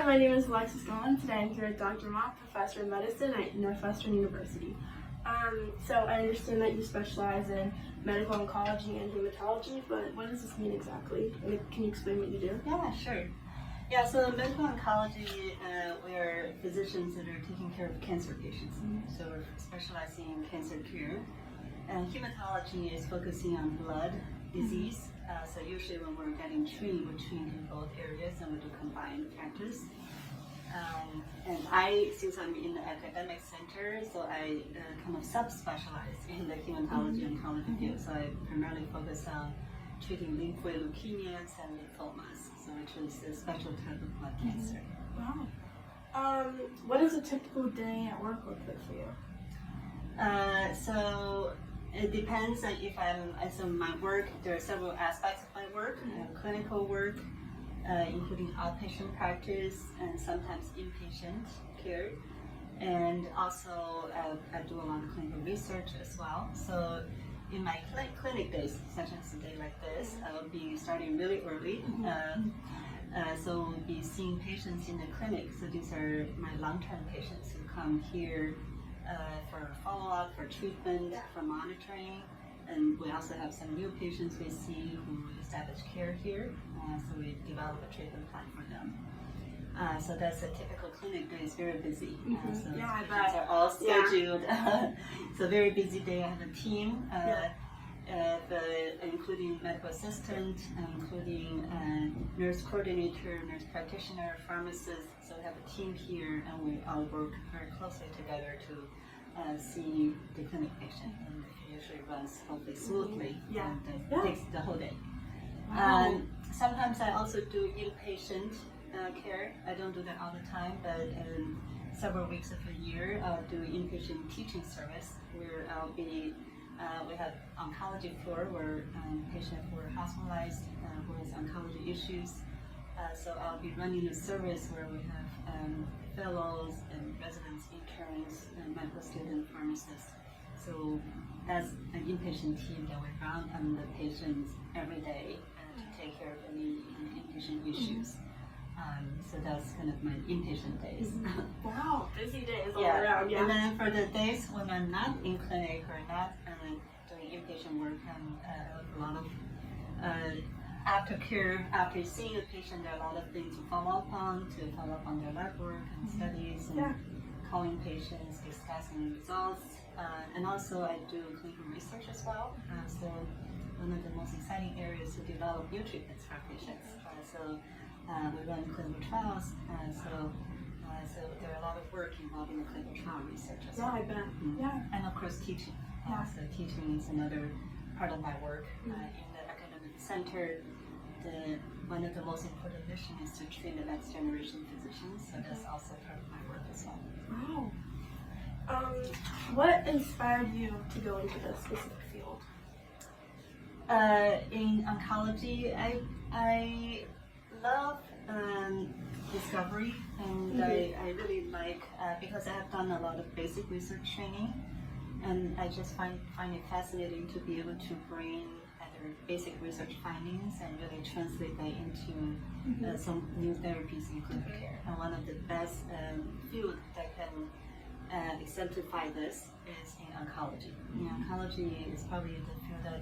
my name is Alexis Golan. Today I'm here with Dr. Ma, Professor of Medicine at Northwestern University. So I understand that you specialize in medical oncology and hematology, but what does this mean exactly? And can you explain what you do? Yeah, sure. Yeah, so medical oncology, we're physicians that are taking care of cancer patients. So we're specializing in cancer care. And hematology is focusing on blood disease. So usually when we're getting trained, we're trained in both areas and we do combined practice. And since I'm in the academic center, so I kind of subspecialize in the hematology and oncology field. So I primarily focus on treating lymphoid leukemias and lymphomas, so which is a special type of blood cancer. Wow. What does a typical day at work look like for you? So it depends on if so my work, there are several aspects of my work, clinical work, including outpatient practice and sometimes inpatient care. And also I do a lot of clinical research as well. So in my clinic days, such as a day like this, I'll be starting really early. So we'll be seeing patients in the clinic. So these are my long-term patients who come here for follow-up, for treatment, for monitoring. And we also have some new patients we see who establish care here. So we develop a treatment plan for them. So that's a typical clinic day. It's very busy. So patients are all scheduled. It's a very busy day. I have a team, including medical assistant, including nurse coordinator, nurse practitioner, pharmacist. So we have a team here, and we all work very closely together to see the clinic patient, and it usually runs hopefully smoothly. And it takes the whole day. Sometimes I also do inpatient care. I don't do that all the time, but several weeks of the year I'll do inpatient teaching service where I'll be, we have oncology floor where patients who are hospitalized who has oncology issues. So I'll be running a service where we have fellows and residents, interns, and medical student pharmacists. So that's an inpatient team that we run on the patients every day to take care of any inpatient issues. So that's kind of my inpatient days. Wow, busy days all around. And then for the days when I'm not in clinic or not doing inpatient work, a lot of aftercare. After seeing a patient, there are a lot of things to follow up on their lab work and studies, and calling patients, discussing results. And also I do clinical research as well. So one of the most exciting areas to develop new treatments for patients. So we run clinical trials, so there are a lot of work involved in the clinical trial research as well. I bet. And of course teaching. So teaching is another part of my work. In the academic center, one of the most important missions is to train the next generation physicians, so that's also part of my work as well. Wow. What inspired you to go into this specific field? In oncology, I love discovery, and I really like, because I have done a lot of basic research training, and I just find it fascinating to be able to bring either basic research findings and really translate that into some new therapies in clinical care. And one of the best fields that can exemplify this is in oncology. Oncology is probably the field that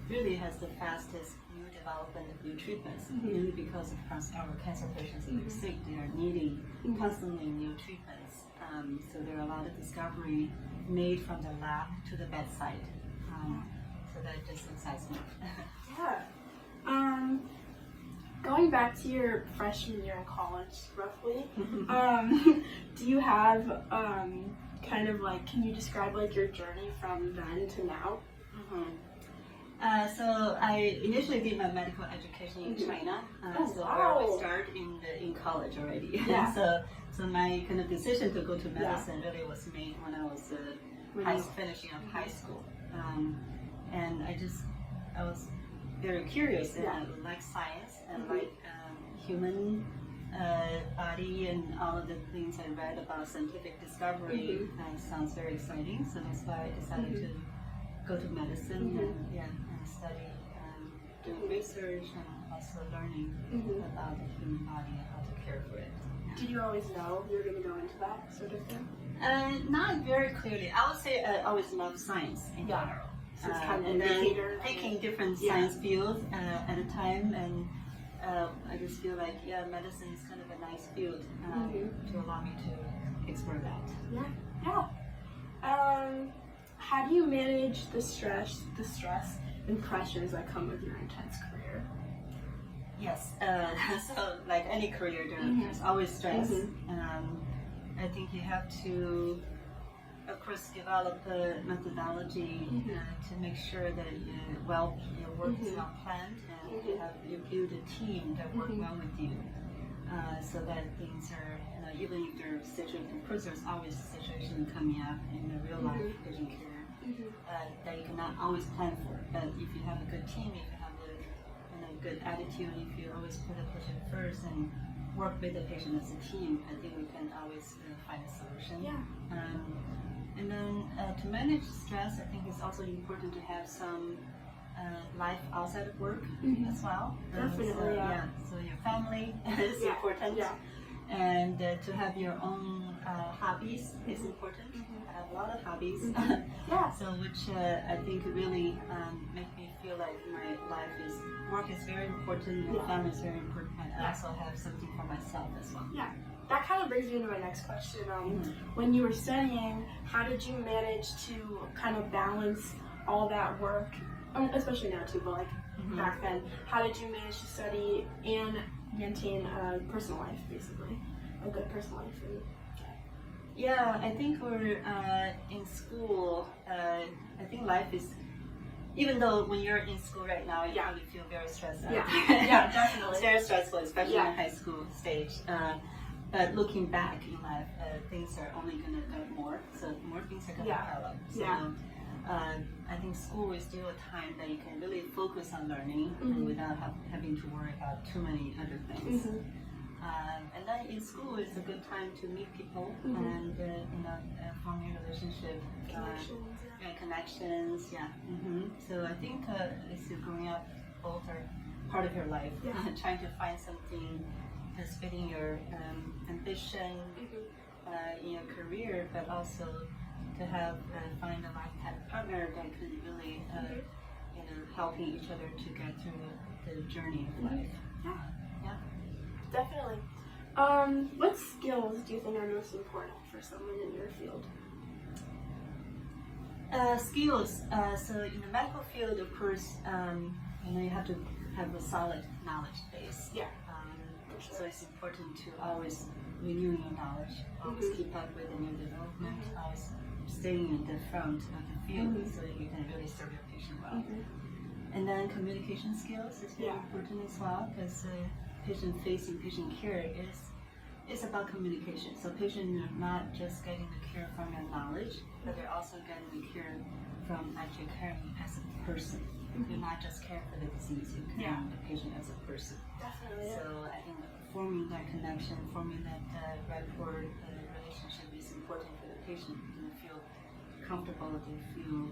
really has the fastest new development of new treatments, mainly because of course our cancer patients that are sick, they are needing constantly new treatments. So there are a lot of discovery made from the lab to the bedside. So that just excites me. Going back to your freshman year in college, roughly, do you have kind of like, can you describe like your journey from then to now? So I initially did my medical education in China. So where we start in college already. So my kind of decision to go to medicine really was made when I was finishing up high school. And I was very curious, and I like science and like human body and all of the things I read about scientific discovery. Sounds very exciting. So that's why I decided to go to medicine and study doing research and also learning about the human body and how to care for it. Did you always know you were going to go into that sort of thing? Not very clearly. I would say I always loved science in general. So it's kind of and then indicator. taking different science fields at a time, and I just feel like medicine is kind of a nice field to allow me to explore that. Yeah. How do you manage the stress and pressures that come with your intense career? Yes. So like any career, there's always stress. I think you have to, of course, develop a methodology to make sure that your work is well planned, and you build a team that work well with you, so that things are, even if there are situations, of course, there's always situations coming up in the real life patient care that you cannot always plan for. But if you have a good team, if you have a good attitude, if you always put the patient first and work with the patient as a team, I think we can always find a solution. And then to manage stress, I think it's also important to have some life outside of work as well. Definitely, So your family is important. And to have your own hobbies is important. I have a lot of hobbies. So which I think really make me feel like my work is very important, my family is very important, and I also have something for myself as well. Yeah. That kind of brings me into my next question. When you were studying, how did you manage to kind of balance all that work, especially now too, but like back then, how did you manage to study and maintain a personal life, basically, a good personal life? Yeah, I think we're in school. I think life is, even though when you're in school right now, you probably feel very stressed out. Yeah, definitely. It's very stressful, especially in high school stage. But looking back in life, things are only going to get more. So more things are going to pile up. So I think school is still a time that you can really focus on learning and without having to worry about too many other things. And then in school, it's a good time to meet people and form your relationship, connections. So I think as you're growing up, both are part of your life. Trying to find something that's fitting your ambition in your career, but also to have find a lifetime partner that could really helping each other to get through the journey of life. Definitely. What skills do you think are most important for someone in your field? Skills. So in the medical field, of course, you have to have a solid knowledge base. So it's important to always renew your knowledge, always keep up with the new development, always staying in the front of the field so that you can really serve your patient well. And then communication skills is very important as well, because patient-facing patient care is about communication. So patients are not just getting the care from your knowledge, but they're also getting the care from actually caring as a person. You're not just caring for the disease, you're caring the patient as a person. Definitely. So I think forming that connection, forming that rapport relationship is important for the patient. They feel comfortable, they feel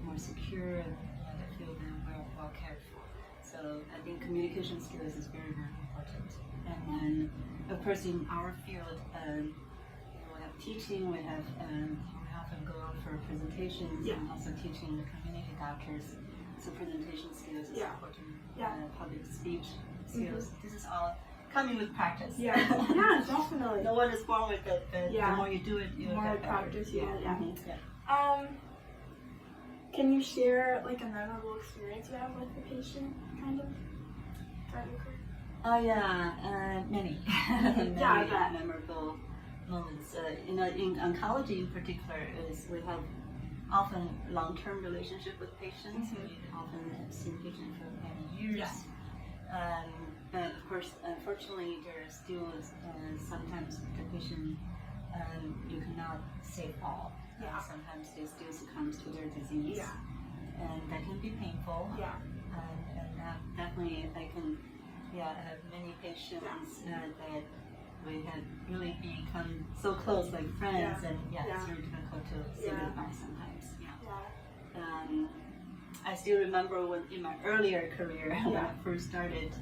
more secure, and they feel they're well cared for. So I think communication skills is very, very important. And then, of course, in our field, we have teaching, we often go out for presentations and also teaching the community doctors. So presentation skills is important. Public speech skills. This is all coming with practice. Definitely. No one is born with it, but the more you do it, you more get practice. better. Can you share like a memorable experience you have with the patient, kind of? Many. Many memorable moments. In oncology in particular, we have often long-term relationship with patients. We often see patients for many years. But of course, unfortunately, there are still sometimes the patient you cannot save all. Sometimes they still succumb to their disease, and that can be painful. And definitely, I can have many patients that we have really become so close, like friends, and it's very difficult to say goodbye sometimes. I still remember when in my earlier career when I first started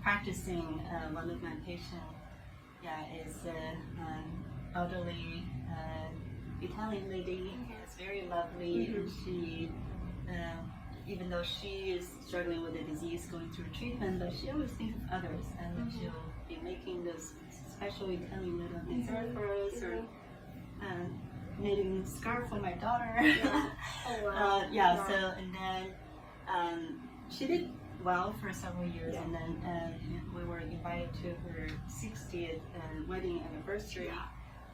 practicing, one of my patients elderly Italian lady. It's very lovely, and she, even though she is struggling with the disease, going through treatment, but she always thinks of others, and then she'll be making this special Italian little dessert for us, or knitting scarf for my daughter. Oh, wow. So and then she did well for several years, and then we were invited to her 60th wedding anniversary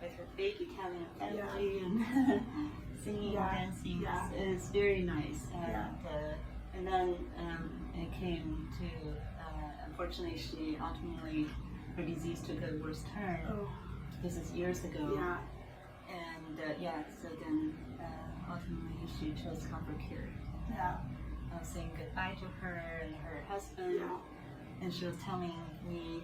with her big Italian family and singing and dancing. It's very nice. And then it came to, unfortunately, she ultimately, her disease took a worse turn. This is years ago. And so then ultimately she chose comfort care. I was saying goodbye to her and her husband, and she was telling me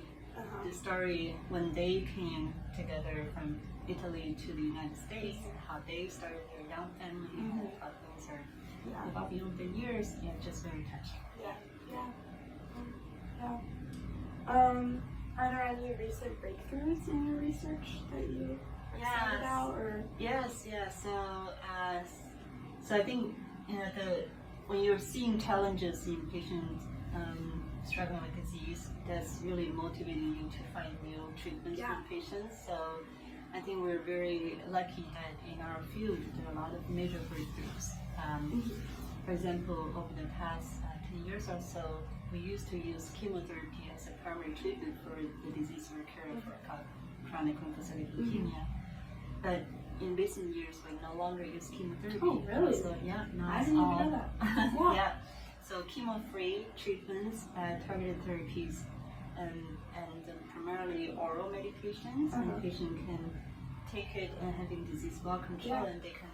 the story when they came together from Italy to the United States, how they started their young family, and how things are evolving over the years. Just very touching. Are there any recent breakthroughs in your research that you excited about? Or? Yes. So I think when you're seeing challenges in patients struggling with disease, that's really motivating you to find new treatments for patients. So I think we're very lucky that in our field there are a lot of major breakthroughs. For example, over the past 10 years or so, we used to use chemotherapy as a primary treatment for the disease we're caring for, called chronic lymphocytic leukemia. But in recent years, we no longer use chemotherapy. Oh, really? So, now I it's didn't all, even know that. So chemo-free treatments, targeted therapies, and primarily oral medications, and the patient can take it and having disease well control, and they can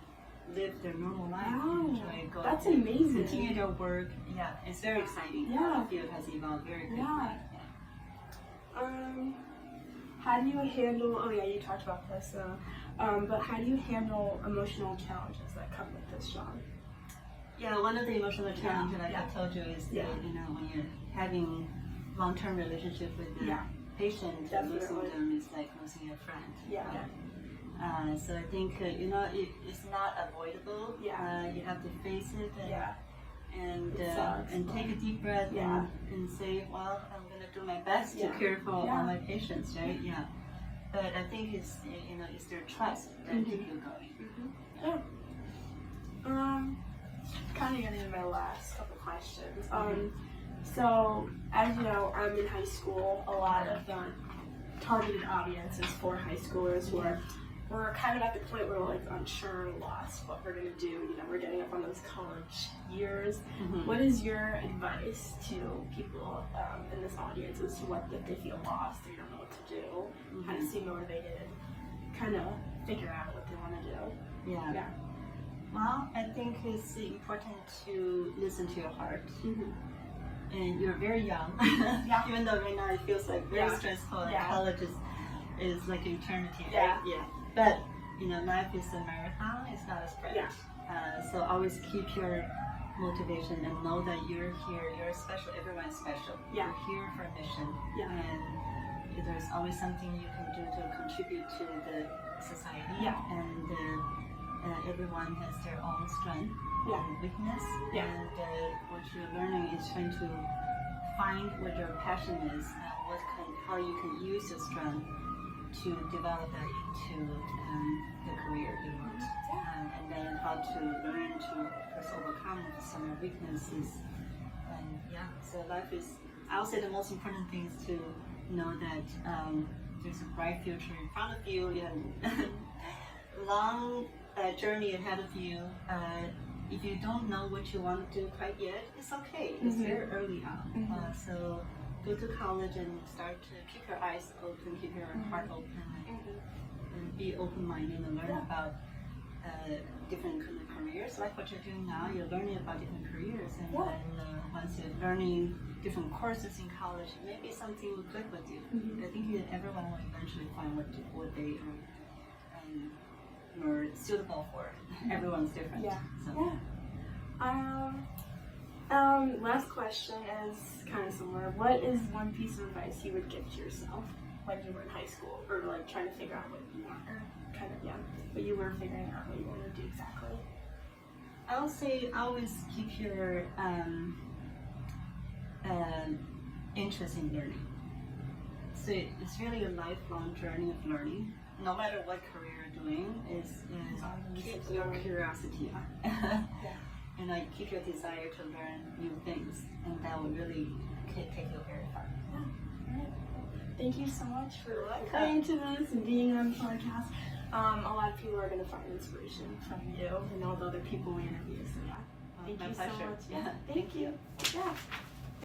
live their normal life and enjoy going. That's amazing. Continue their work. It's very exciting. The field has evolved very quickly. How do you handle? You talked about this. But how do you handle emotional challenges that come with this job? One of the emotional challenges, like I told you, is that when you're having long-term relationship with the patient, losing them is like losing a friend. So I think it's not avoidable. You have to face it and take a deep breath and say, well, I'm going to do my best to care for all my patients, right? But I think it's their trust that keep you going. Kind of getting into my last couple questions. So as you know, I'm in high school. A lot of the targeted audiences for high schoolers who we're kind of at the point where we're like unsure, lost what we're gonna do. We're getting up on those college years. What is your advice to people in this audience as to what if they feel lost, they don't know what to do, how to stay motivated, kind of figure out what they want to do? Well, I think it's important to listen to your heart. And you're very young, even though right now it feels like very stressful, and college is like eternity, right? But life is a marathon; it's not a sprint. So always keep your motivation and know that you're here. You're special. Everyone's special. You're here for a mission, and there's always something you can do to contribute to the society. And everyone has their own strength and weakness. And what you're learning is trying to find what your passion is, how you can use your strength to develop that into the career you want. And then how to learn to first overcome some of your weaknesses. And so life is, I would say the most important thing is to know that there's a bright future in front of you. You have long journey ahead of you. If you don't know what you want to do quite yet, it's okay. It's very early on. So go to college and start to keep your eyes open, keep your heart open, and be open-minded and learn about different kind of careers. Like what you're doing now, you're learning about different careers, and then once you're learning different courses in college, maybe something will click with you. I think everyone will eventually find what they are suitable for. Everyone's different. Last question is kind of similar. What is one piece of advice you would give to yourself when you were in high school, or like trying to figure out what you want, or kind of, yeah, but you were figuring out what you want to do exactly? I'll say always keep your interest in learning. So it's really a lifelong journey of learning. No matter what career you're doing, is keep your curiosity up. And like keep your desire to learn new things, and that will really take you very far. Yeah. All right. Thank you so much for coming to this and being on the podcast. A lot of people are going to find inspiration from you and all the other people we interview. So yeah, thank you so much. Yeah, Thank you. Yeah.